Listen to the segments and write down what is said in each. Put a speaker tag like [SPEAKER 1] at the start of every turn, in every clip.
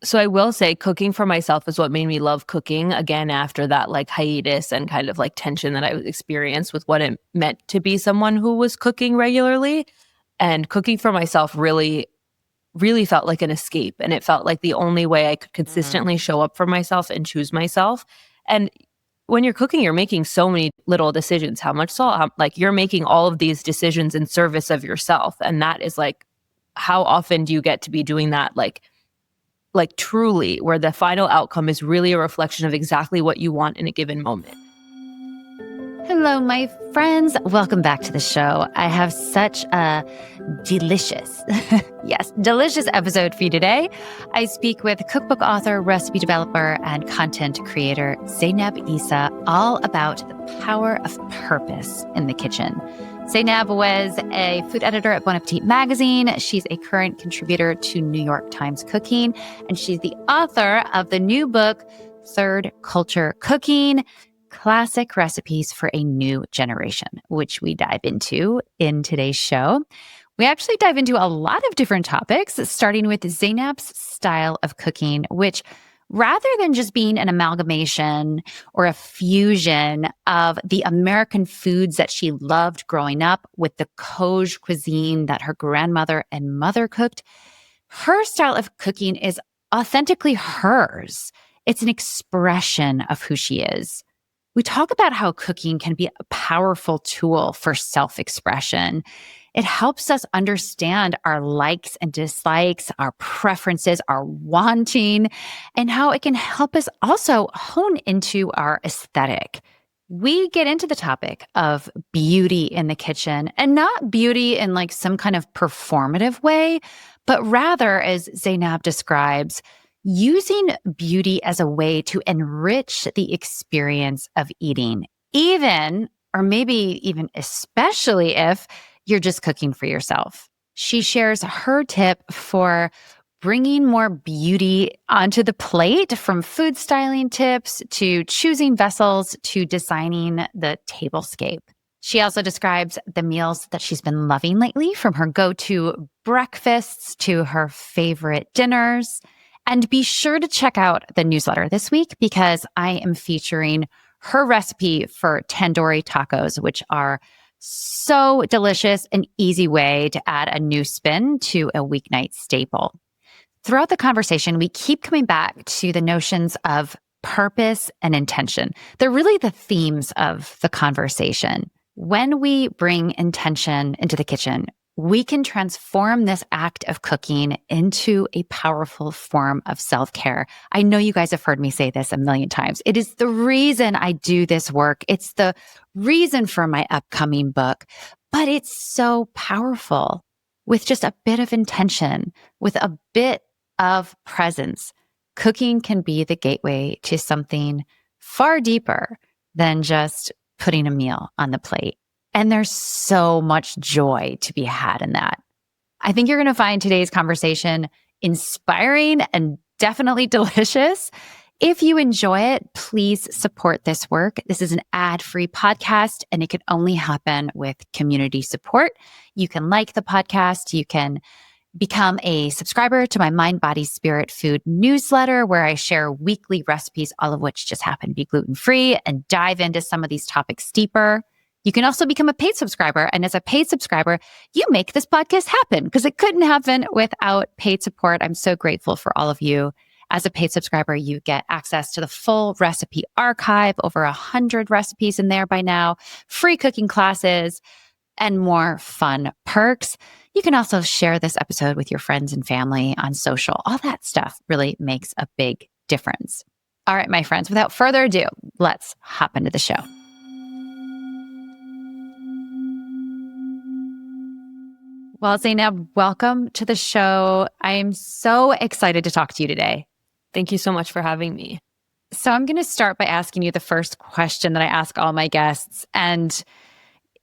[SPEAKER 1] So I will say cooking for myself is what made me love cooking again after that like hiatus and kind of like tension that I experienced with what it meant to be someone who was cooking regularly. And cooking for myself really felt like an escape. And it felt like the only way I could consistently show up for myself and choose myself. And when you're cooking, you're making so many little decisions. How much salt? Like you're making all of these decisions in service of yourself. And that is like, how often do you get to be doing that? Like truly, where the final outcome is really a reflection of exactly what you want in a given moment.
[SPEAKER 2] Hello, my friends. Welcome back to the show. I have such a delicious episode for you today. I speak with cookbook author, recipe developer, and content creator Zaynab Issa all about the power of purpose in the kitchen. Zaynab was a food editor at Bon Appétit magazine. She's a current contributor to New York Times Cooking, and she's the author of the new book, Third Culture Cooking: Classic Recipes for a New Generation, which we dive into in today's show. We actually dive into a lot of different topics, starting with Zaynab's style of cooking, which rather than just being an amalgamation or a fusion of the American foods that she loved growing up with the Koj cuisine that her grandmother and mother cooked, her style of cooking is authentically hers. It's an expression of who she is. We talk about how cooking can be a powerful tool for self-expression. It helps us understand our likes and dislikes, our preferences, our wanting, and how it can help us also hone into our aesthetic. We get into the topic of beauty in the kitchen, and not beauty in like some kind of performative way, but rather, as Zaynab describes, using beauty as a way to enrich the experience of eating, even, or maybe even especially if you're just cooking for yourself. She shares her tip for bringing more beauty onto the plate, from food styling tips to choosing vessels to designing the tablescape. She also describes the meals that she's been loving lately, from her go-to breakfasts to her favorite dinners. And be sure to check out the newsletter this week, because I am featuring her recipe for tandoori tacos, which are so delicious, an easy way to add a new spin to a weeknight staple. Throughout the conversation, we keep coming back to the notions of purpose and intention. They're really the themes of the conversation. When we bring intention into the kitchen, we can transform this act of cooking into a powerful form of self-care. I know you guys have heard me say this a million times. It is the reason I do this work. It's the reason for my upcoming book, but it's so powerful. With just a bit of intention, with a bit of presence, cooking can be the gateway to something far deeper than just putting a meal on the plate. And there's so much joy to be had in that. I think you're going to find today's conversation inspiring and definitely delicious. If you enjoy it, please support this work. This is an ad-free podcast, and it can only happen with community support. You can like the podcast. You can become a subscriber to my Mind, Body, Spirit Food newsletter, where I share weekly recipes, all of which just happen to be gluten-free, and dive into some of these topics deeper. You can also become a paid subscriber. And as a paid subscriber, you make this podcast happen, because it couldn't happen without paid support. I'm so grateful for all of you. As a paid subscriber, you get access to the full recipe archive, over 100 recipes in there by now, free cooking classes, and more fun perks. You can also share this episode with your friends and family on social. All that stuff really makes a big difference. All right, my friends, without further ado, let's hop into the show. Well, Zaynab, welcome to the show. I am so excited to talk to you today.
[SPEAKER 1] Thank you so much for having me.
[SPEAKER 2] So I'm going to start by asking you the first question that I ask all my guests. And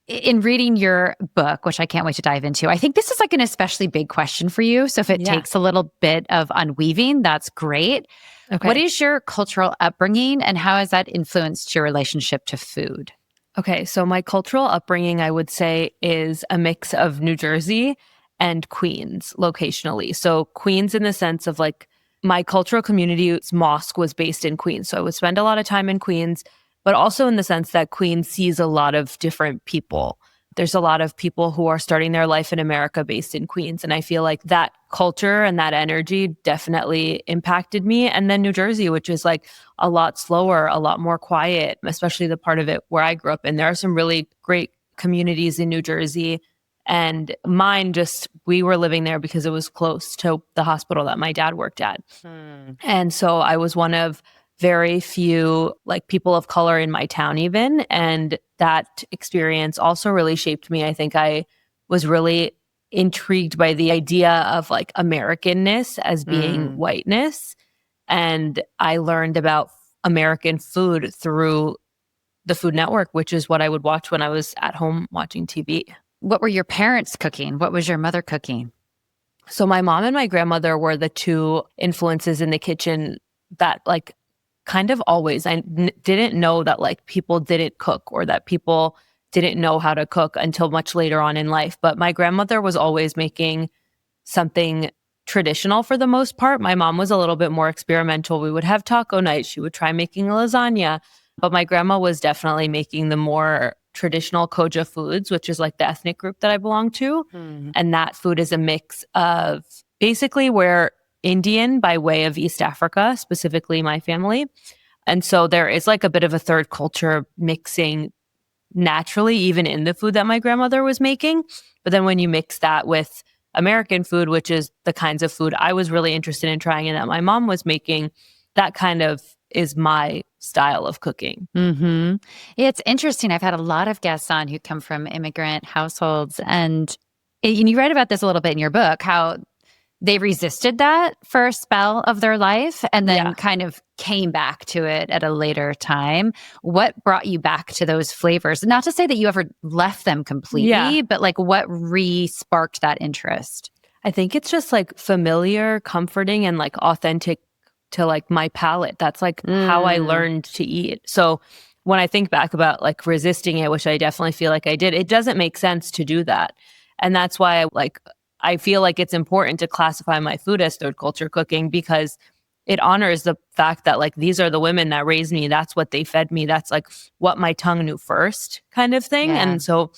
[SPEAKER 2] in reading your book, which I can't wait to dive into, I think this is like an especially big question for you. So if it takes a little bit of unweaving, that's great. Okay. What is your cultural upbringing, and how has that influenced your relationship to food?
[SPEAKER 1] Okay, so my cultural upbringing, I would say, is a mix of New Jersey and Queens locationally. So Queens in the sense of like my cultural community's mosque was based in Queens. So I would spend a lot of time in Queens, but also in the sense that Queens sees a lot of different people. There's a lot of people who are starting their life in America based in Queens. And I feel like that culture and that energy definitely impacted me. And then New Jersey, which is like a lot slower, a lot more quiet, especially the part of it where I grew up in. There are some really great communities in New Jersey. And mine we were living there because it was close to the hospital that my dad worked at. And so I was one of very few like people of color in my town even. And that experience also really shaped me. I think I was really intrigued by the idea of like Americanness as being whiteness. And I learned about American food through the Food Network, which is what I would watch when I was at home watching TV.
[SPEAKER 2] What were your parents cooking? What was your mother cooking?
[SPEAKER 1] So my mom and my grandmother were the two influences in the kitchen that like kind of always, didn't know that like people didn't cook or that people didn't know how to cook until much later on in life. But my grandmother was always making something traditional for the most part. My mom was a little bit more experimental. We would have taco night. She would try making a lasagna. But my grandma was definitely making the more traditional Koja foods, which is like the ethnic group that I belong to. And that food is a mix of basically we're Indian by way of East Africa, specifically my family. And so there is like a bit of a third culture mixing naturally, even in the food that my grandmother was making. But then when you mix that with American food, which is the kinds of food I was really interested in trying and that my mom was making, that kind of is my style of cooking.
[SPEAKER 2] It's interesting. I've had a lot of guests on who come from immigrant households. And you write about this a little bit in your book, how they resisted that for a spell of their life and then kind of came back to it at a later time. What brought you back to those flavors? Not to say that you ever left them completely, but like what re-sparked that interest?
[SPEAKER 1] I think it's just like familiar, comforting, and like authentic to like my palate. That's like how I learned to eat. So when I think back about like resisting it, which I definitely feel like I did, it doesn't make sense to do that. And that's why I feel like it's important to classify my food as third culture cooking because it honors the fact that like these are the women that raised me. That's what they fed me. That's like what my tongue knew first kind of thing.
[SPEAKER 2] Yeah.
[SPEAKER 1] And so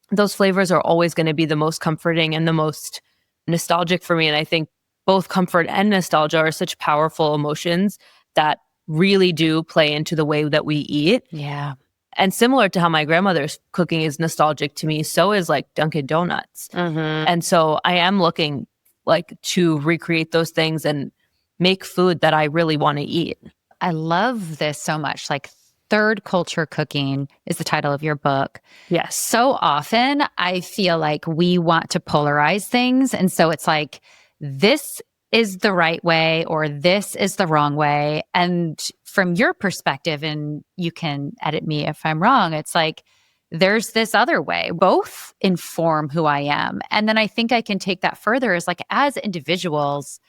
[SPEAKER 1] those flavors are always going to be the most comforting and the most nostalgic for me. And I think both comfort and nostalgia are such powerful emotions that really do play into the way that we eat.
[SPEAKER 2] Yeah.
[SPEAKER 1] And similar to how my grandmother's cooking is nostalgic to me, so is like Dunkin' Donuts. And so I am looking like to recreate those things and make food that I really want to eat.
[SPEAKER 2] I love this so much. Like third culture cooking is the title of your book.
[SPEAKER 1] Yes.
[SPEAKER 2] So often I feel like we want to polarize things. And so it's like, this is the right way or this is the wrong way. And from your perspective, and you can edit me if I'm wrong, it's like there's this other way. Both inform who I am. And then I think I can take that further as like as individuals,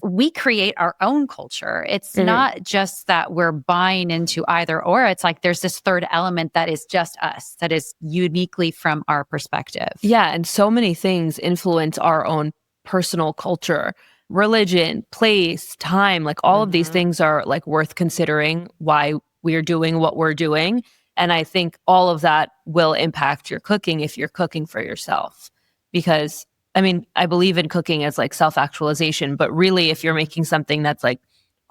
[SPEAKER 2] we create our own culture. It's not just that we're buying into either or. It's like there's this third element that is just us, that is uniquely from our perspective.
[SPEAKER 1] Yeah. And so many things influence our own personal culture, religion, place, time, like all of these things are like worth considering why we are doing what we're doing. And I think all of that will impact your cooking if you're cooking for yourself. Because I mean, I believe in cooking as like self-actualization, but really if you're making something that's like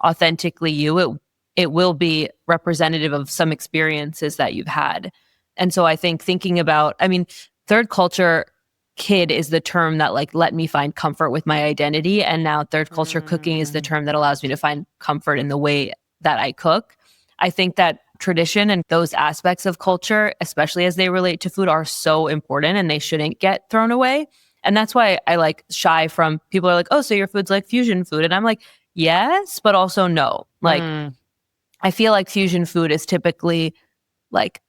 [SPEAKER 1] authentically you, it will be representative of some experiences that you've had. And so I think thinking about, I mean, third culture kid is the term that like let me find comfort with my identity. And now third culture cooking is the term that allows me to find comfort in the way that I cook. I think that tradition and those aspects of culture, especially as they relate to food, are so important and they shouldn't get thrown away. And that's why I like shy from people are like, oh, so your food's like fusion food. And I'm like, yes, but also no. Like, I feel like fusion food is typically like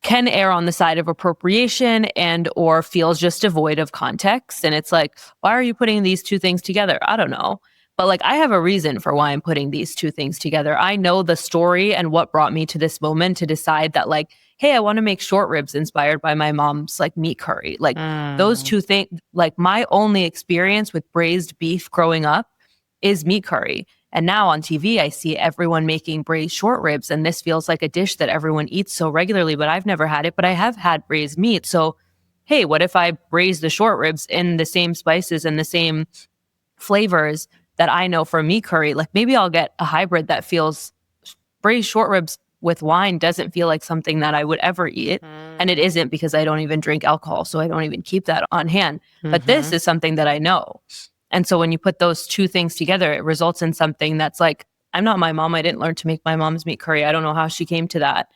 [SPEAKER 1] can err on the side of appropriation and or feels just devoid of context. And it's like, why are you putting these two things together? I don't know. But like, I have a reason for why I'm putting these two things together. I know the story and what brought me to this moment to decide that like, hey, I want to make short ribs inspired by my mom's like meat curry. Like those two things, like my only experience with braised beef growing up is meat curry. And now on TV, I see everyone making braised short ribs. And this feels like a dish that everyone eats so regularly, but I've never had it. But I have had braised meat. So, hey, what if I braise the short ribs in the same spices and the same flavors that I know from meat curry? Like maybe I'll get a hybrid that feels braised short ribs with wine doesn't feel like something that I would ever eat. And it isn't because I don't even drink alcohol. So I don't even keep that on hand. But this is something that I know. And so when you put those two things together, it results in something that's like, I'm not my mom. I didn't learn to make my mom's meat curry. I don't know how she came to that.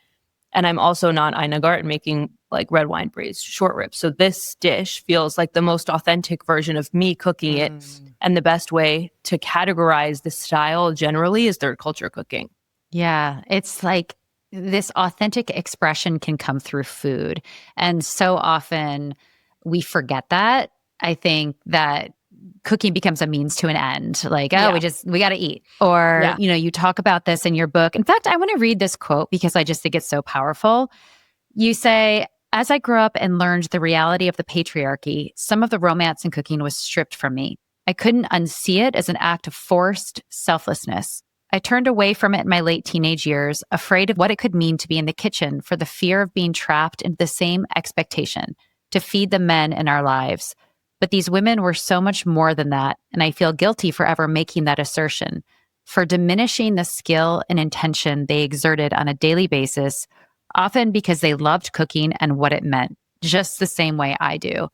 [SPEAKER 1] And I'm also not Ina Garten making like red wine braised short ribs. So this dish feels like the most authentic version of me cooking it. And the best way to categorize the style generally is third culture cooking.
[SPEAKER 2] Yeah, it's like this authentic expression can come through food. And so often we forget that. I think that cooking becomes a means to an end. Like, we got to eat. Or, you talk about this in your book. In fact, I want to read this quote because I just think it's so powerful. You say, as I grew up and learned the reality of the patriarchy, some of the romance in cooking was stripped from me. I couldn't unsee it as an act of forced selflessness. I turned away from it in my late teenage years, afraid of what it could mean to be in the kitchen for the fear of being trapped into the same expectation to feed the men in our lives. But these women were so much more than that, and I feel guilty for ever making that assertion, for diminishing the skill and intention they exerted on a daily basis, often because they loved cooking and what it meant, just the same way I do.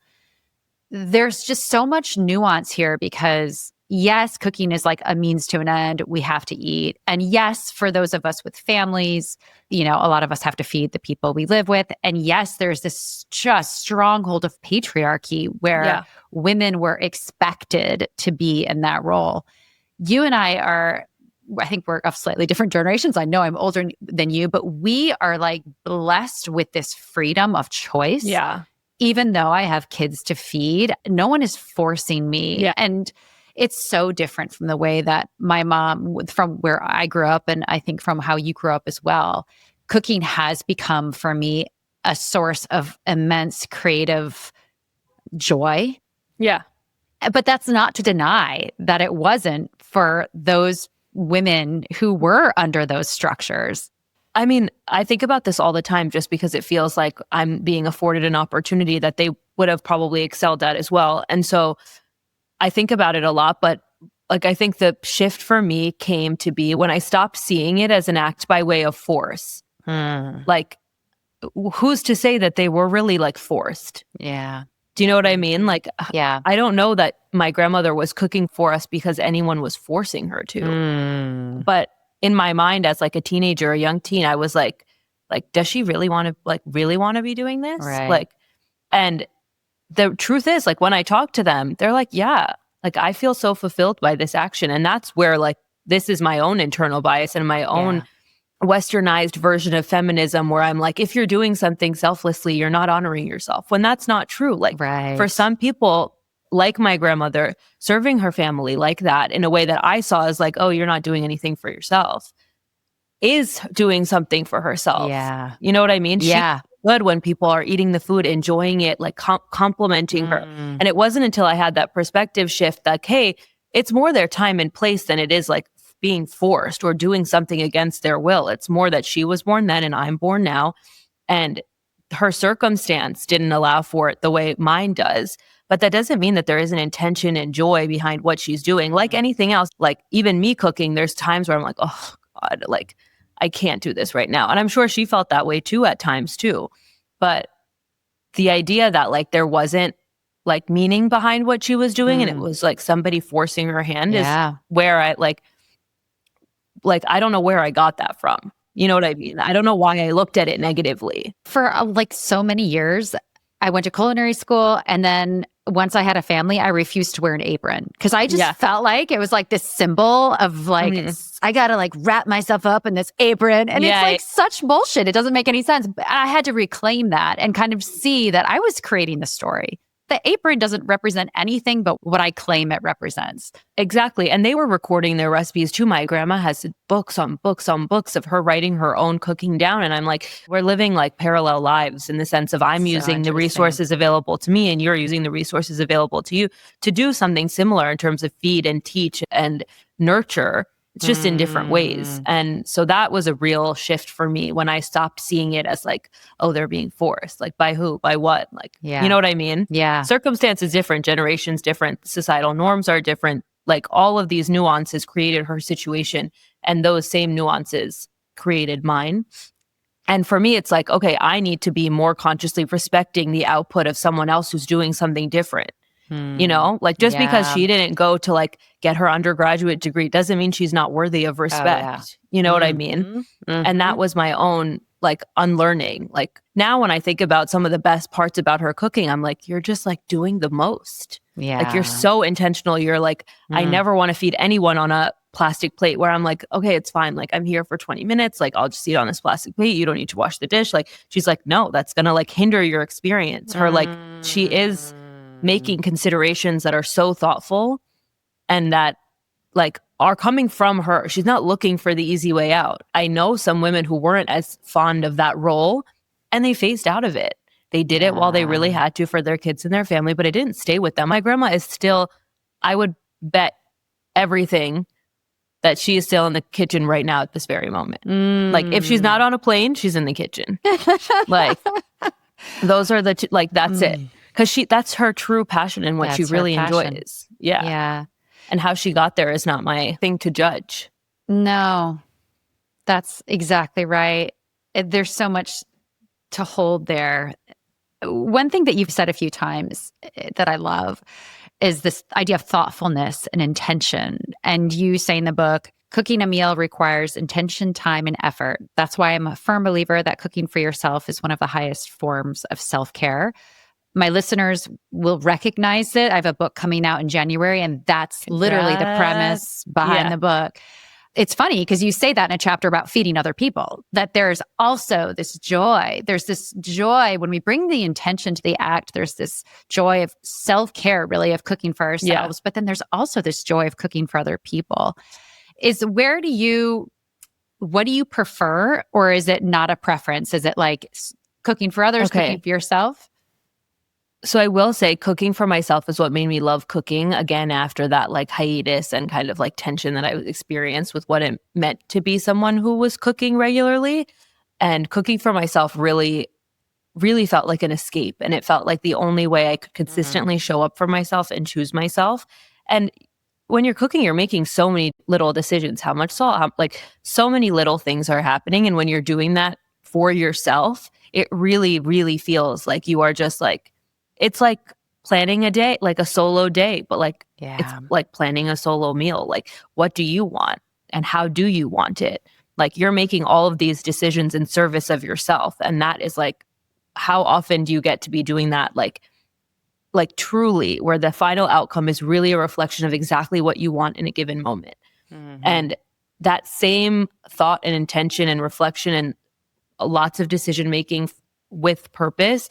[SPEAKER 2] There's just so much nuance here because, yes, cooking is like a means to an end. We have to eat. And yes, for those of us with families, a lot of us have to feed the people we live with. And yes, there's this just stronghold of patriarchy where women were expected to be in that role. You and I think we're of slightly different generations. I know I'm older than you, but we are like blessed with this freedom of choice.
[SPEAKER 1] Yeah.
[SPEAKER 2] Even though I have kids to feed, no one is forcing me.
[SPEAKER 1] Yeah.
[SPEAKER 2] And it's so different from the way that my mom, from where I grew up, and I think from how you grew up as well. Cooking has become for me a source of immense creative joy.
[SPEAKER 1] Yeah.
[SPEAKER 2] But that's not to deny that it wasn't for those women who were under those structures.
[SPEAKER 1] I mean, I think about this all the time just because it feels like I'm being afforded an opportunity that they would have probably excelled at as well. And so I think about it a lot, but like I think the shift for me came to be when I stopped seeing it as an act by way of force. Like, who's to say that they were really like forced?
[SPEAKER 2] Yeah.
[SPEAKER 1] Do you know what I mean? Like,
[SPEAKER 2] yeah.
[SPEAKER 1] I don't know that my grandmother was cooking for us because anyone was forcing her to. But in my mind as like a teenager, a young teen, I was like, does she really want to be doing this?
[SPEAKER 2] Right.
[SPEAKER 1] Like, and the truth is, like, when I talk to them, they're like, yeah, like I feel so fulfilled by this action. And that's where like, this is my own internal bias and my own westernized version of feminism where I'm like, if you're doing something selflessly, you're not honoring yourself, when that's not true. Like for some people, like my grandmother, serving her family like that in a way that I saw as like, oh, you're not doing anything for yourself, is doing something for herself.
[SPEAKER 2] Yeah.
[SPEAKER 1] You know what I mean?
[SPEAKER 2] Yeah.
[SPEAKER 1] She's good when people are eating the food, enjoying it, like complimenting her. And it wasn't until I had that perspective shift like, hey, it's more their time and place than it is like being forced or doing something against their will. It's more that she was born then and I'm born now. And her circumstance didn't allow for it the way mine does. But that doesn't mean that there isn't intention and joy behind what she's doing. Like anything else, like even me cooking, there's times where I'm like, oh God, like I can't do this right now. And I'm sure she felt that way too at times too. But the idea that like there wasn't like meaning behind what she was doing and it was like somebody forcing her hand is where I like I don't know where I got that from. You know what I mean? I don't know why I looked at it negatively.
[SPEAKER 2] For like so many years, I went to culinary school, and then once I had a family, I refused to wear an apron because I just felt like it was like this symbol of like, I got to like wrap myself up in this apron. And it's like such bullshit. It doesn't make any sense. But I had to reclaim that and kind of see that I was creating the story. The apron doesn't represent anything but what I claim it represents.
[SPEAKER 1] Exactly. And they were recording their recipes too. My grandma has books on books on books of her writing her own cooking down. And I'm like, we're living like parallel lives in the sense of I'm using the resources available to me and you're using the resources available to you to do something similar in terms of feed and teach and nurture. It's just in different ways. And so that was a real shift for me when I stopped seeing it as like, oh, they're being forced. Like by who? By what? Like, you know what I mean?
[SPEAKER 2] Yeah.
[SPEAKER 1] Circumstances different, generations different, societal norms are different. Like all of these nuances created her situation, and those same nuances created mine. And for me, it's like, okay, I need to be more consciously respecting the output of someone else who's doing something different. You know, like just because she didn't go to like get her undergraduate degree doesn't mean she's not worthy of respect. You know what I mean? And that was my own like unlearning. Like now when I think about some of the best parts about her cooking, I'm like, you're just like doing the most. Like you're so intentional. You're like, I never want to feed anyone on a plastic plate where I'm like, okay, it's fine. Like I'm here for 20 minutes. Like I'll just eat on this plastic plate. You don't need to wash the dish. Like she's like, no, that's going to like hinder your experience. Her like, she is making considerations that are so thoughtful and that like are coming from her. She's not looking for the easy way out. I know some women who weren't as fond of that role and they phased out of it. They did it while they really had to for their kids and their family, but it didn't stay with them. My grandma is still, I would bet everything that she is still in the kitchen right now at this very moment. Like if she's not on a plane, she's in the kitchen. Like those are the like that's it. Because that's her true passion and what she really enjoys. Yeah. And how she got there is not my thing to judge.
[SPEAKER 2] No, that's exactly right. There's so much to hold there. One thing that you've said a few times that I love is this idea of thoughtfulness and intention. And you say in the book, cooking a meal requires intention, time, and effort. That's why I'm a firm believer that cooking for yourself is one of the highest forms of self-care. My listeners will recognize it. I have a book coming out in January, and that's literally the premise behind the book. It's funny because you say that in a chapter about feeding other people, that there's also this joy. There's this joy when we bring the intention to the act. There's this joy of self-care, really, of cooking for ourselves. But then there's also this joy of cooking for other people. What do you prefer? Or is it not a preference? Is it like cooking for others, cooking for yourself?
[SPEAKER 1] So I will say cooking for myself is what made me love cooking again after that like hiatus and kind of like tension that I experienced with what it meant to be someone who was cooking regularly. And cooking for myself really, really felt like an escape. And it felt like the only way I could consistently show up for myself and choose myself. And when you're cooking, you're making so many little decisions. How much salt, like so many little things are happening. And when you're doing that for yourself, it really, really feels like you are just like, it's like planning a day, like a solo day, but like it's like planning a solo meal. Like, what do you want and how do you want it? Like you're making all of these decisions in service of yourself. And that is like, how often do you get to be doing that? Like truly, where the final outcome is really a reflection of exactly what you want in a given moment. And that same thought and intention and reflection and lots of decision making with purpose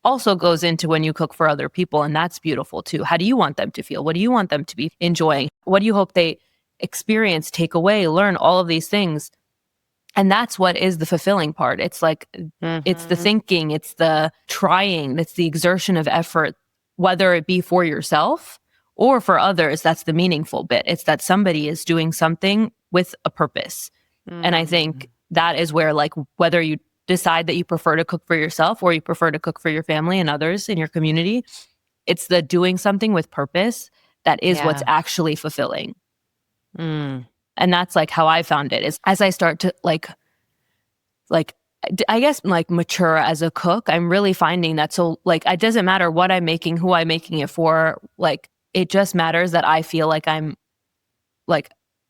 [SPEAKER 1] also goes into when you cook for other people. And that's beautiful too. How do you want them to feel? What do you want them to be enjoying? What do you hope they experience, take away, learn, all of these things? And that's what is the fulfilling part. It's like, it's the thinking, it's the trying, it's the exertion of effort, whether it be for yourself or for others. That's the meaningful bit. It's that somebody is doing something with a purpose. And I think that is where like, whether you decide that you prefer to cook for yourself or you prefer to cook for your family and others in your community, it's the doing something with purpose that is what's actually fulfilling. And that's like how I found it, is as I start to like I guess like mature as a cook, I'm really finding that so like it doesn't matter what I'm making, who I'm making it for, like it just matters that I feel like I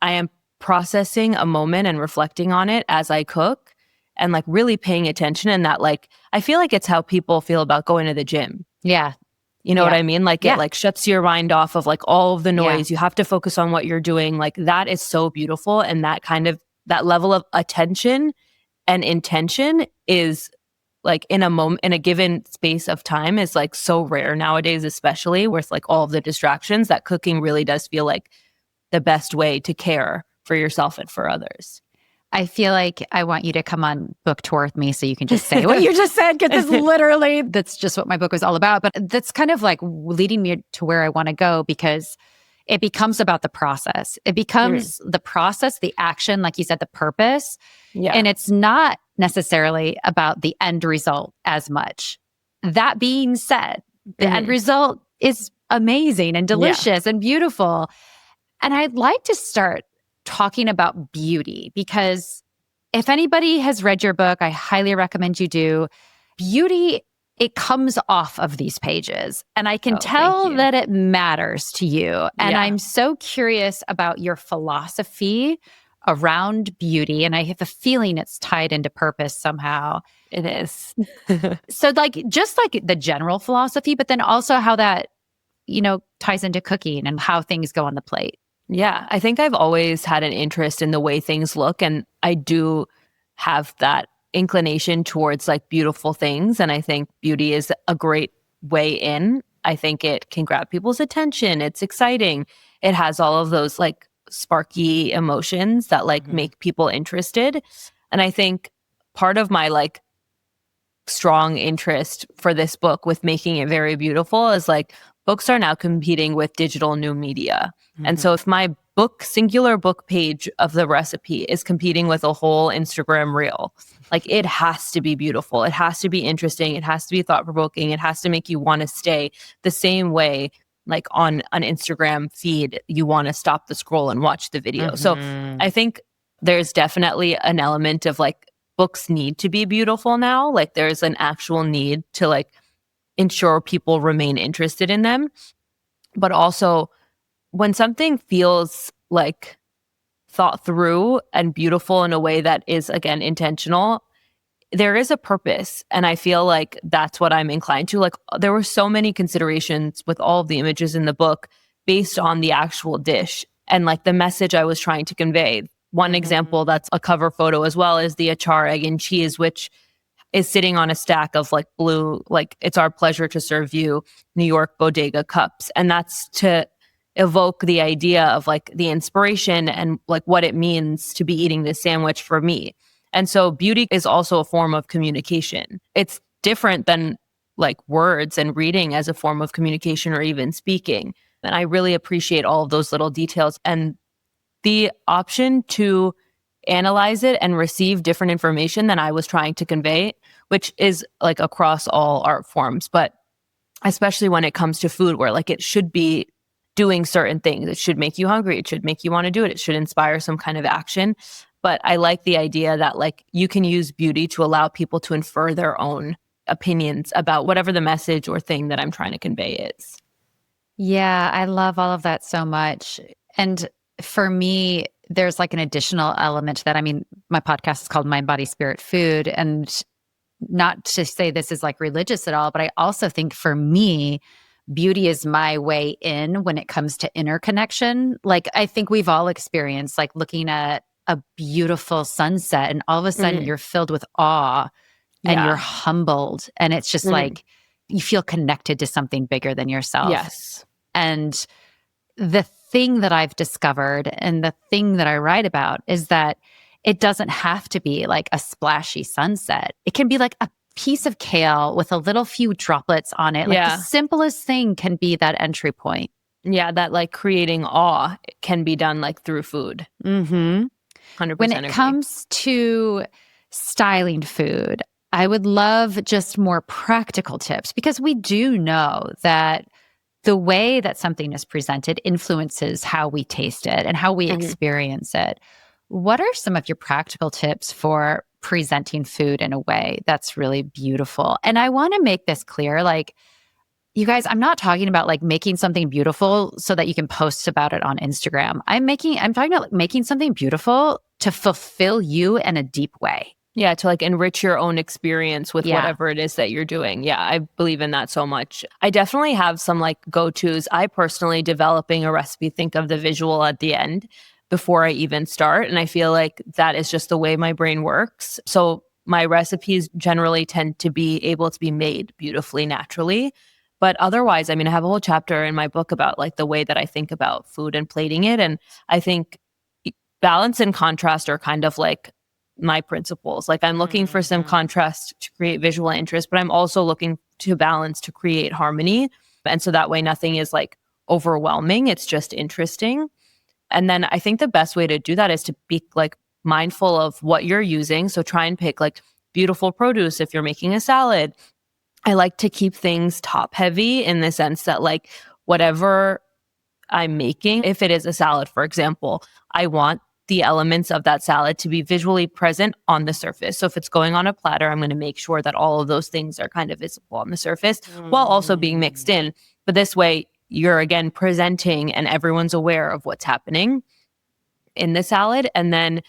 [SPEAKER 1] am processing a moment and reflecting on it as I cook. And like really paying attention, and that like, I feel like it's how people feel about going to the gym.
[SPEAKER 2] Yeah.
[SPEAKER 1] You know what I mean? Like it like shuts your mind off of like all of the noise. You have to focus on what you're doing. Like that is so beautiful. And that kind of, that level of attention and intention is like in a moment, in a given space of time is like so rare nowadays, especially with like all of the distractions, that cooking really does feel like the best way to care for yourself and for others.
[SPEAKER 2] I feel like I want you to come on book tour with me so you can just say what you just said, because that's just what my book was all about. But that's kind of like leading me to where I want to go, because it becomes about the process. It becomes the process, the action, like you said, the purpose.
[SPEAKER 1] Yeah.
[SPEAKER 2] And it's not necessarily about the end result as much. That being said, the end result is amazing and delicious and beautiful. And I'd like to start talking about beauty, because if anybody has read your book, I highly recommend you do. Beauty, it comes off of these pages, and I can tell that it matters to you. And I'm so curious about your philosophy around beauty, and I have a feeling it's tied into purpose somehow.
[SPEAKER 1] It is.
[SPEAKER 2] So like, just like the general philosophy, but then also how that, ties into cooking and how things go on the plate.
[SPEAKER 1] Yeah, I think I've always had an interest in the way things look, and I do have that inclination towards like beautiful things, and I think beauty is a great way in. I think it can grab people's attention. It's exciting. It has all of those like sparky emotions that like make people interested. And I think part of my like strong interest for this book with making it very beautiful is like books are now competing with digital new media. And so if my singular book page of the recipe is competing with a whole Instagram reel, like it has to be beautiful. It has to be interesting. It has to be thought-provoking. It has to make you want to stay the same way, like on an Instagram feed, you want to stop the scroll and watch the video. So I think there's definitely an element of like books need to be beautiful now. Like there's an actual need to like ensure people remain interested in them. But also when something feels like thought through and beautiful in a way that is, again, intentional, there is a purpose. And I feel like that's what I'm inclined to. Like there were so many considerations with all of the images in the book based on the actual dish and like the message I was trying to convey. One example that's a cover photo as well is the achar egg and cheese, which is sitting on a stack of like blue, like it's our pleasure to serve you New York bodega cups. And that's to evoke the idea of like the inspiration and like what it means to be eating this sandwich for me. And so beauty is also a form of communication. It's different than like words and reading as a form of communication or even speaking. And I really appreciate all of those little details and the option to analyze it and receive different information than I was trying to convey, which is like across all art forms, but especially when it comes to food, where like it should be doing certain things. It should make you hungry. It should make you want to do it. It should inspire some kind of action. But I like the idea that like you can use beauty to allow people to infer their own opinions about whatever the message or thing that I'm trying to convey is.
[SPEAKER 2] Yeah, I love all of that so much. And for me, there's like an additional element that, I mean, my podcast is called Mind, Body, Spirit, Food. And not to say this is like religious at all, but I also think for me, beauty is my way in when it comes to interconnection. Like I think we've all experienced like looking at a beautiful sunset and all of a sudden you're filled with awe and you're humbled. And it's just like you feel connected to something bigger than yourself.
[SPEAKER 1] Yes.
[SPEAKER 2] And the thing that I've discovered and the thing that I write about is that it doesn't have to be like a splashy sunset. It can be like a piece of kale with a little few droplets on it. Like the simplest thing can be that entry point.
[SPEAKER 1] Yeah, that like creating awe can be done like through food. 100%
[SPEAKER 2] When it
[SPEAKER 1] agree.
[SPEAKER 2] comes to styling food, I would love just more practical tips, because we do know that the way that something is presented influences how we taste it and how we experience it. What are some of your practical tips for presenting food in a way that's really beautiful? And I want to make this clear, like, you guys, I'm not talking about like making something beautiful so that you can post about it on Instagram. I'm talking about like making something beautiful to fulfill you in a deep way.
[SPEAKER 1] Yeah, to like enrich your own experience with whatever it is that you're doing. Yeah, I believe in that so much. I definitely have some like go-tos. I personally, developing a recipe, think of the visual at the end before I even start. And I feel like that is just the way my brain works. So my recipes generally tend to be able to be made beautifully, naturally. But otherwise, I mean, I have a whole chapter in my book about like the way that I think about food and plating it. And I think balance and contrast are kind of like my principles. Like I'm looking for some contrast to create visual interest, but I'm also looking to balance to create harmony. And so that way nothing is like overwhelming. It's just interesting. And then I think the best way to do that is to be like mindful of what you're using. So try and pick like beautiful produce if you're making a salad. I like to keep things top heavy in the sense that like whatever I'm making, if it is a salad, for example, I want the elements of that salad to be visually present on the surface. So if it's going on a platter, I'm going to make sure that all of those things are kind of visible on the surface while also being mixed in. But this way, you're again presenting and everyone's aware of what's happening in the salad. And then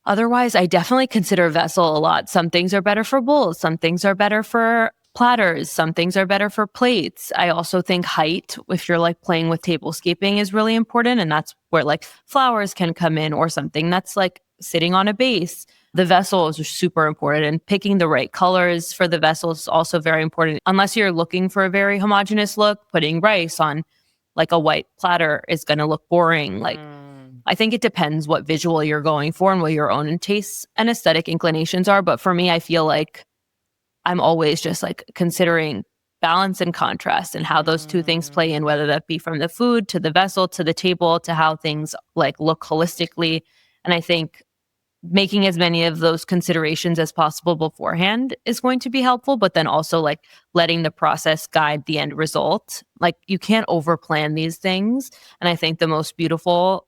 [SPEAKER 1] otherwise, I definitely consider vessel a lot. Some things are better for bowls. Some things are better for platters. Some things are better for plates. I also think height, if you're like playing with tablescaping, is really important. And that's where like flowers can come in or something that's like sitting on a base. The vessels are super important, and picking the right colors for the vessels is also very important. Unless you're looking for a very homogeneous look, putting rice on like a white platter is going to look boring. Like, I think it depends what visual you're going for and what your own tastes and aesthetic inclinations are. But for me, I feel like I'm always just like considering balance and contrast and how those two things play in, whether that be from the food to the vessel to the table to how things like look holistically. And I think making as many of those considerations as possible beforehand is going to be helpful, but then also like letting the process guide the end result. Like you can't overplan these things. And I think the most beautiful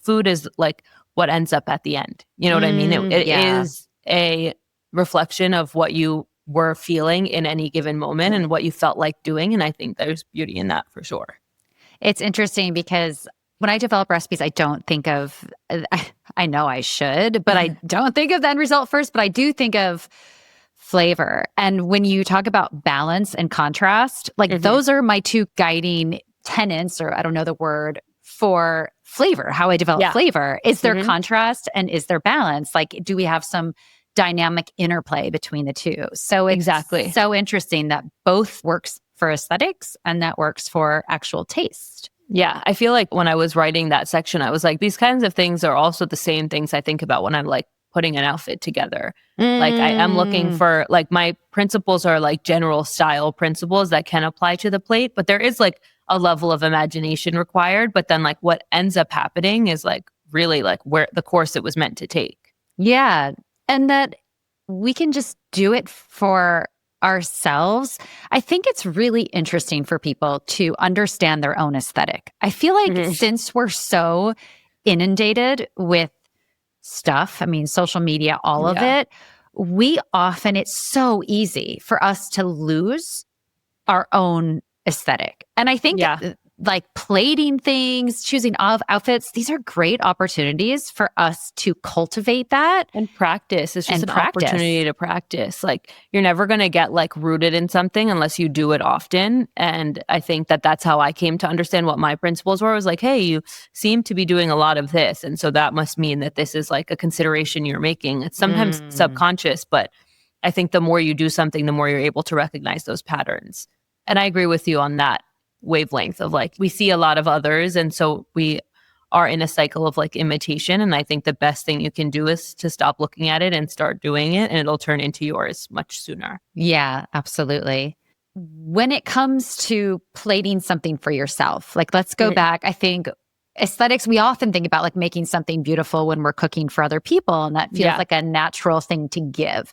[SPEAKER 1] food is like what ends up at the end. You know what I mean? It is a reflection of what you were feeling in any given moment and what you felt like doing. And I think there's beauty in that for sure.
[SPEAKER 2] It's interesting because when I develop recipes, I don't think of, I know I should, but I don't think of the end result first, but I do think of flavor. And when you talk about balance and contrast, like those are my two guiding tenets, or I don't know the word, for flavor, how I develop flavor. Is there contrast and is there balance? Like, do we have some dynamic interplay between the two? So it's so interesting that both works for aesthetics and that works for actual taste.
[SPEAKER 1] Yeah, I feel like when I was writing that section, I was like, these kinds of things are also the same things I think about when I'm like putting an outfit together. Like I am looking for, like, my principles are like general style principles that can apply to the plate, but there is like a level of imagination required. But then like what ends up happening is like really like where the course it was meant to take.
[SPEAKER 2] Yeah. And that we can just do it for ourselves. I think it's really interesting for people to understand their own aesthetic. I feel like since we're so inundated with stuff, I mean, social media, all of it, it's so easy for us to lose our own aesthetic. And I think like plating things, choosing outfits, these are great opportunities for us to cultivate that.
[SPEAKER 1] And practice. It's just an opportunity to practice. Like you're never going to get like rooted in something unless you do it often. And I think that that's how I came to understand what my principles were. I was like, hey, you seem to be doing a lot of this. And so that must mean that this is like a consideration you're making. It's sometimes subconscious, but I think the more you do something, the more you're able to recognize those patterns. And I agree with you on that wavelength of like, we see a lot of others. And so we are in a cycle of like imitation. And I think the best thing you can do is to stop looking at it and start doing it. And it'll turn into yours much sooner.
[SPEAKER 2] Yeah, absolutely. When it comes to plating something for yourself, like let's go back. I think aesthetics, we often think about like making something beautiful when we're cooking for other people. And that feels like a natural thing to give.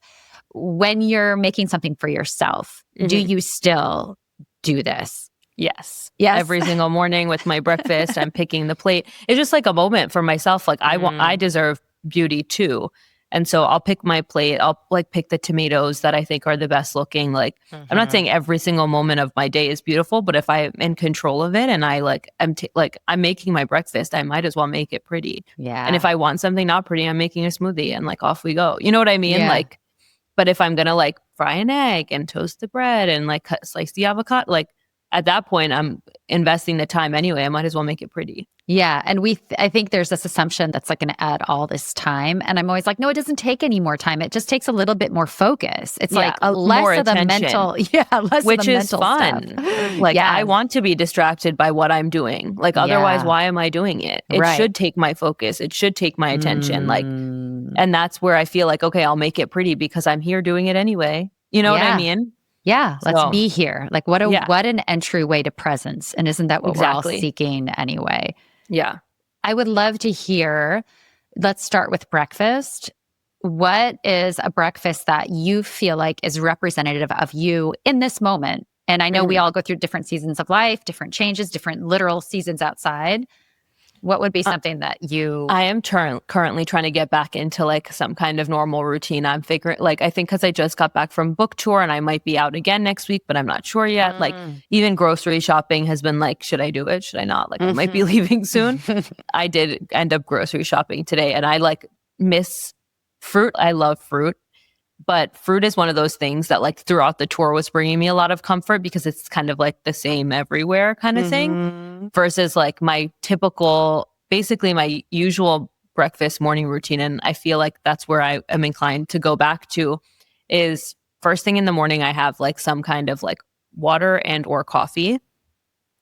[SPEAKER 2] When you're making something for yourself, do you still do this?
[SPEAKER 1] Yes. Every single morning with my breakfast, I'm picking the plate. It's just like a moment for myself. Like I deserve beauty too. And so I'll pick my plate. I'll like pick the tomatoes that I think are the best looking. Like I'm not saying every single moment of my day is beautiful, but if I'm in control of it and I like, I'm making my breakfast, I might as well make it pretty.
[SPEAKER 2] Yeah.
[SPEAKER 1] And if I want something not pretty, I'm making a smoothie and like off we go. You know what I mean? Like, but if I'm going to like fry an egg and toast the bread and like slice the avocado, like at that point, I'm investing the time anyway. I might as well make it pretty.
[SPEAKER 2] Yeah. And I think there's this assumption that's like going to add all this time. And I'm always like, no, it doesn't take any more time. It just takes a little bit more focus. It's like less of the mental,
[SPEAKER 1] which is fun.
[SPEAKER 2] Stuff.
[SPEAKER 1] Like I want to be distracted by what I'm doing. Like otherwise, why am I doing it? It should take my focus. It should take my attention. Like, and that's where I feel like, okay, I'll make it pretty because I'm here doing it anyway. You know what I mean?
[SPEAKER 2] Yeah, let's
[SPEAKER 1] So
[SPEAKER 2] be here. Like
[SPEAKER 1] yeah,
[SPEAKER 2] what an entryway to presence. And isn't that what we're all
[SPEAKER 1] exactly.
[SPEAKER 2] seeking anyway?
[SPEAKER 1] Yeah.
[SPEAKER 2] I would love to hear, let's start with breakfast. What is a breakfast that you feel like is representative of you in this moment? And I know we
[SPEAKER 1] Mhm.
[SPEAKER 2] all go through different seasons of life, different changes, different literal seasons outside. What would be something that you
[SPEAKER 1] I am currently trying to get back into like some kind of normal routine. I'm figuring, like, I think because I just got back from book tour and I might be out again next week, but I'm not sure yet. Like,
[SPEAKER 2] Mm.
[SPEAKER 1] even grocery shopping has been like, should I do it? Should I not? Like, I might be leaving soon. I did end up grocery shopping today and I like miss fruit. I love fruit. But fruit is one of those things that like throughout the tour was bringing me a lot of comfort because it's kind of like the same everywhere kind of thing
[SPEAKER 2] Mhm.
[SPEAKER 1] versus like my typical, basically my usual breakfast morning routine. And I feel like that's where I am inclined to go back to is first thing in the morning, I have like some kind of like water and or coffee.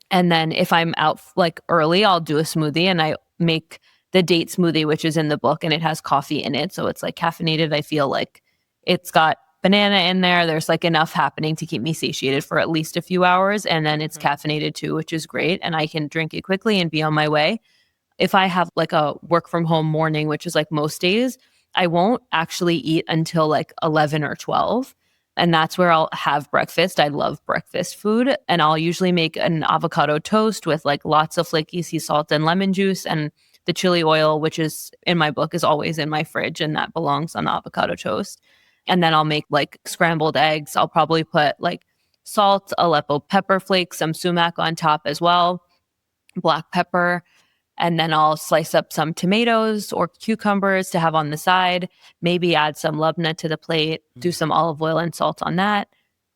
[SPEAKER 1] And then if I'm out like early, I'll do a smoothie and I make the date smoothie, which is in the book and it has coffee in it. So it's like caffeinated. I feel like it's got banana in there. There's like enough happening to keep me satiated for at least a few hours. And then it's caffeinated too, which is great. And I can drink it quickly and be on my way. If I have like a work from home morning, which is like most days, I won't actually eat until like 11 or 12. And that's where I'll have breakfast. I love breakfast food. And I'll usually make an avocado toast with like lots of flaky sea salt and lemon juice and the chili oil, which is in my book, is always in my fridge and that belongs on the avocado toast. And then I'll make like scrambled eggs. I'll probably put like salt, Aleppo pepper flakes, some sumac on top as well, black pepper. And then I'll slice up some tomatoes or cucumbers to have on the side, maybe add some labneh to the plate, do some olive oil and salt on that,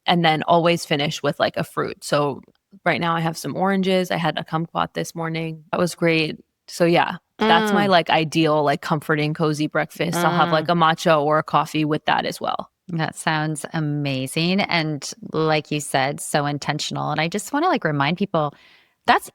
[SPEAKER 1] and then always finish with like a fruit. So right now I have some oranges. I had a kumquat this morning. That was great. So yeah, that's my
[SPEAKER 2] Mm,
[SPEAKER 1] like ideal, like comforting, cozy breakfast. I'll have like
[SPEAKER 2] mm.
[SPEAKER 1] a matcha or a coffee with that as well.
[SPEAKER 2] That sounds amazing. And like you said, so intentional. And I just want to like remind people that's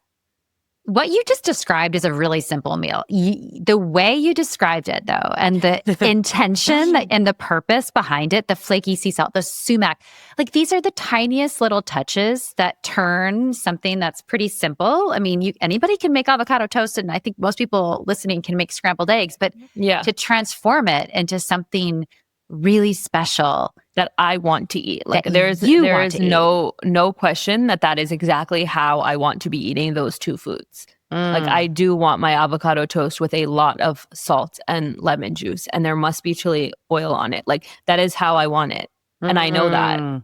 [SPEAKER 2] what you just described is a really simple meal. The way you described it, though, and the intention and the purpose behind it, the flaky sea salt, the sumac, like these are the tiniest little touches that turn something that's pretty simple. I mean, anybody can make avocado toast, and I think most people listening can make scrambled eggs, but
[SPEAKER 1] Yeah.
[SPEAKER 2] to transform it into something really special
[SPEAKER 1] That I want to eat. Like
[SPEAKER 2] that
[SPEAKER 1] there's
[SPEAKER 2] you
[SPEAKER 1] there
[SPEAKER 2] want
[SPEAKER 1] is
[SPEAKER 2] to eat.
[SPEAKER 1] no question that that is exactly how I want to be eating those two foods. Like
[SPEAKER 2] Mm,
[SPEAKER 1] I do want my avocado toast with a lot of salt and lemon juice and there must be chili oil on it. Like that is how I want it. And I know that.
[SPEAKER 2] mm.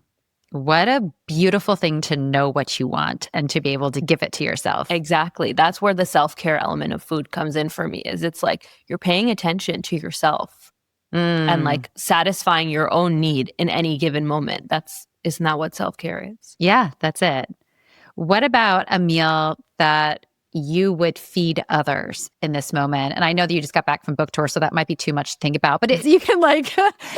[SPEAKER 2] What a beautiful thing to know what you want and to be able to give it to yourself.
[SPEAKER 1] Exactly. That's where the self-care element of food comes in for me is it's like you're paying attention to yourself and
[SPEAKER 2] Mm.
[SPEAKER 1] like satisfying your own need in any given moment. Isn't that what self-care is?
[SPEAKER 2] Yeah, that's it. What about a meal that you would feed others in this moment? And I know that you just got back from book tour, so that might be too much to think about, but you can like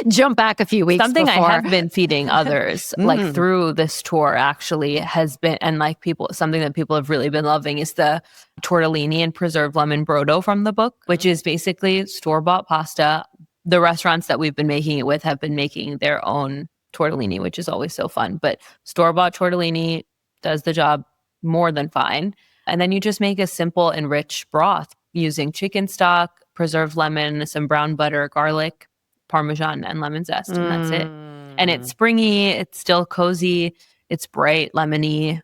[SPEAKER 2] jump back a few weeks
[SPEAKER 1] Something
[SPEAKER 2] before.
[SPEAKER 1] I have been feeding others like
[SPEAKER 2] Mm.
[SPEAKER 1] through this tour actually has been, and like people, something that people have really been loving is the tortellini and preserved lemon brodo from the book, which is basically store-bought pasta. The restaurants that we've been making it with have been making their own tortellini, which is always so fun. But store-bought tortellini does the job more than fine. And then you just make a simple and rich broth using chicken stock, preserved lemon, some brown butter, garlic, Parmesan, and lemon zest, and that's it. And it's
[SPEAKER 2] Mm.
[SPEAKER 1] springy, it's still cozy, it's bright, lemony,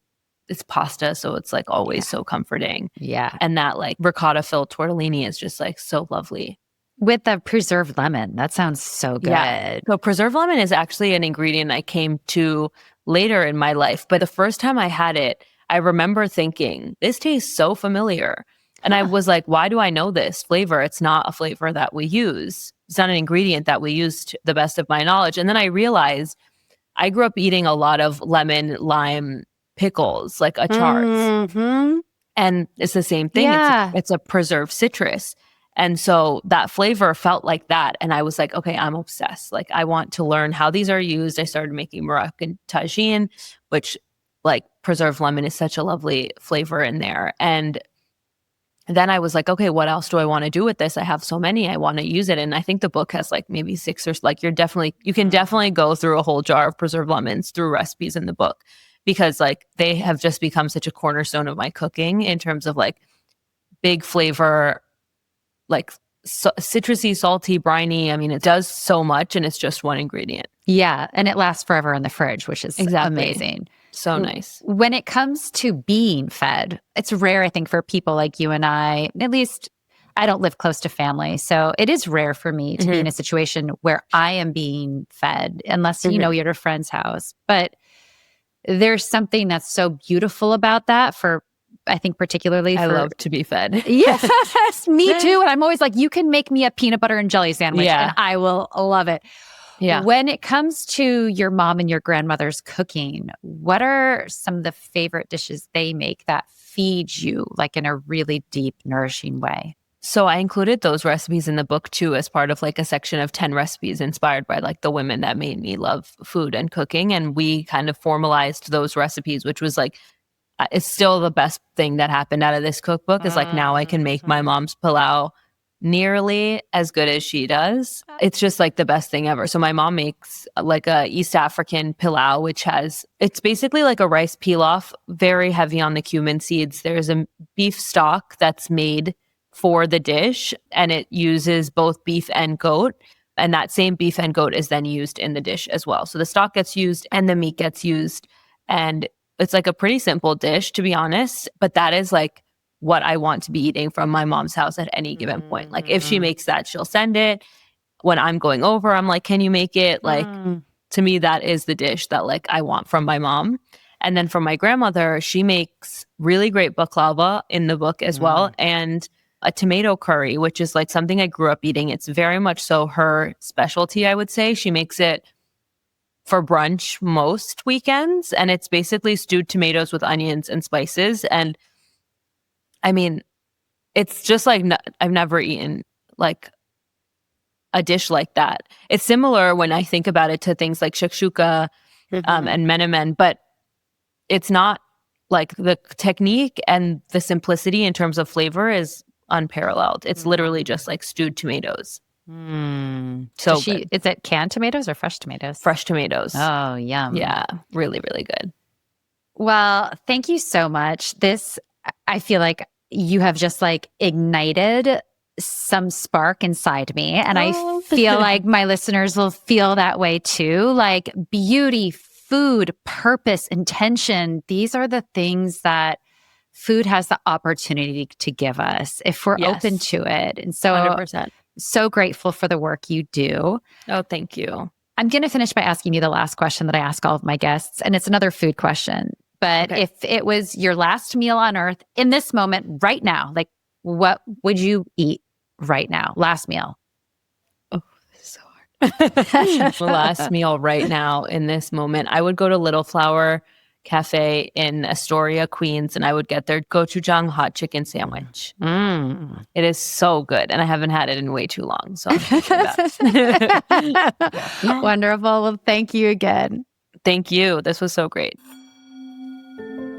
[SPEAKER 1] it's pasta, so it's like always so comforting.
[SPEAKER 2] Yeah.
[SPEAKER 1] And that like ricotta filled tortellini is just like so lovely.
[SPEAKER 2] With the preserved lemon. That sounds so good.
[SPEAKER 1] Yeah. So preserved lemon is actually an ingredient I came to later in my life, but the first time I had it, I remember thinking, this tastes so familiar. And I was like, why do I know this flavor? It's not a flavor that we use. It's not an ingredient that we use to the best of my knowledge. And then I realized I grew up eating a lot of lemon, lime pickles, like acharts.
[SPEAKER 2] Mhm.
[SPEAKER 1] And it's the same thing.
[SPEAKER 2] Yeah.
[SPEAKER 1] It's a preserved citrus. And so that flavor felt like that. And I was like, okay, I'm obsessed. Like, I want to learn how these are used. I started making Moroccan tagine, which, like, preserved lemon is such a lovely flavor in there. And then I was like, okay, what else do I want to do with this? I have so many, I want to use it. And I think the book has like maybe 6 or like you can definitely go through a whole jar of preserved lemons through recipes in the book, because like they have just become such a cornerstone of my cooking in terms of like big flavor, like citrusy, salty, briny. I mean, it does so much and it's just one ingredient.
[SPEAKER 2] Yeah. And it lasts forever in the fridge, which is amazing.
[SPEAKER 1] So nice.
[SPEAKER 2] When it comes to being fed, it's rare, I think, for people like you and I, at least I don't live close to family. So it is rare for me to be in a situation where I am being fed, unless, you know, you're at a friend's house. But there's something that's so beautiful about that for, I think, particularly
[SPEAKER 1] I love to be fed.
[SPEAKER 2] Yes, me too. And I'm always like, you can make me a peanut butter and jelly sandwich and I will love it.
[SPEAKER 1] Yeah.
[SPEAKER 2] When it comes to your mom and your grandmother's cooking, what are some of the favorite dishes they make that feed you like in a really deep, nourishing way?
[SPEAKER 1] So I included those recipes in the book too, as part of like a section of 10 recipes inspired by like the women that made me love food and cooking. And we kind of formalized those recipes, which was like, it's still the best thing that happened out of this cookbook is like now I can make my mom's pilau nearly as good as she does. It's just like the best thing ever. So my mom makes like a East African pilau, which it's basically like a rice pilaf, very heavy on the cumin seeds. There's a beef stock that's made for the dish and it uses both beef and goat. And that same beef and goat is then used in the dish as well. So the stock gets used and the meat gets used. And it's like a pretty simple dish, to be honest, but that is like what I want to be eating from my mom's house at any given point. Like if she makes that, she'll send it. When I'm going over, I'm like, can you make it? Like to me, that is the dish that like I want from my mom. And then from my grandmother, she makes really great baklava in the book as well. And a tomato curry, which is like something I grew up eating. It's very much so her specialty, I would say. She makes it for brunch most weekends. And it's basically stewed tomatoes with onions and spices. And I mean, it's just like, I've never eaten like a dish like that. It's similar when I think about it to things like shakshuka and menemen, but it's not like the technique and the simplicity in terms of flavor is unparalleled. It's literally just like stewed tomatoes. So
[SPEAKER 2] is it canned tomatoes or fresh tomatoes?
[SPEAKER 1] Fresh tomatoes.
[SPEAKER 2] Oh, yum.
[SPEAKER 1] Yeah, really, really good.
[SPEAKER 2] Well, thank you so much. I feel like you have just like ignited some spark inside me. And I feel like my listeners will feel that way too. Like beauty, food, purpose, intention. These are the things that food has the opportunity to give us if we're open to it. And so
[SPEAKER 1] 100%.
[SPEAKER 2] So grateful for the work you do.
[SPEAKER 1] Oh, thank you.
[SPEAKER 2] I'm going to finish by asking you the last question that I ask all of my guests. And it's another food question. But if it was your last meal on earth in this moment right now, like what would you eat right now? Last meal.
[SPEAKER 1] Oh, this is so hard. Last meal right now in this moment, I would go to Little Flower Cafe in Astoria, Queens, and I would get their gochujang hot chicken sandwich. It is so good. And I haven't had it in way too long. So
[SPEAKER 2] Wonderful. Well, thank you again.
[SPEAKER 1] Thank you. This was so great.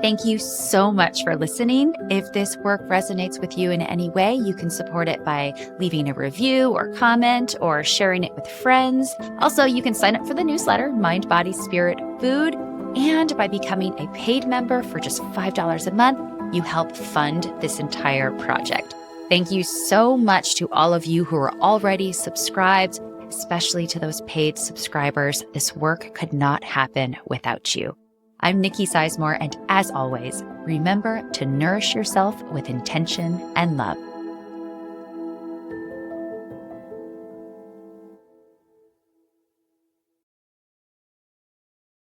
[SPEAKER 2] Thank you so much for listening. If this work resonates with you in any way, you can support it by leaving a review or comment or sharing it with friends. Also, you can sign up for the newsletter, Mind, Body, Spirit, Food. And by becoming a paid member for just $5 a month, you help fund this entire project. Thank you so much to all of you who are already subscribed, especially to those paid subscribers. This work could not happen without you. I'm Nikki Sizemore, and as always, remember to nourish yourself with intention and love.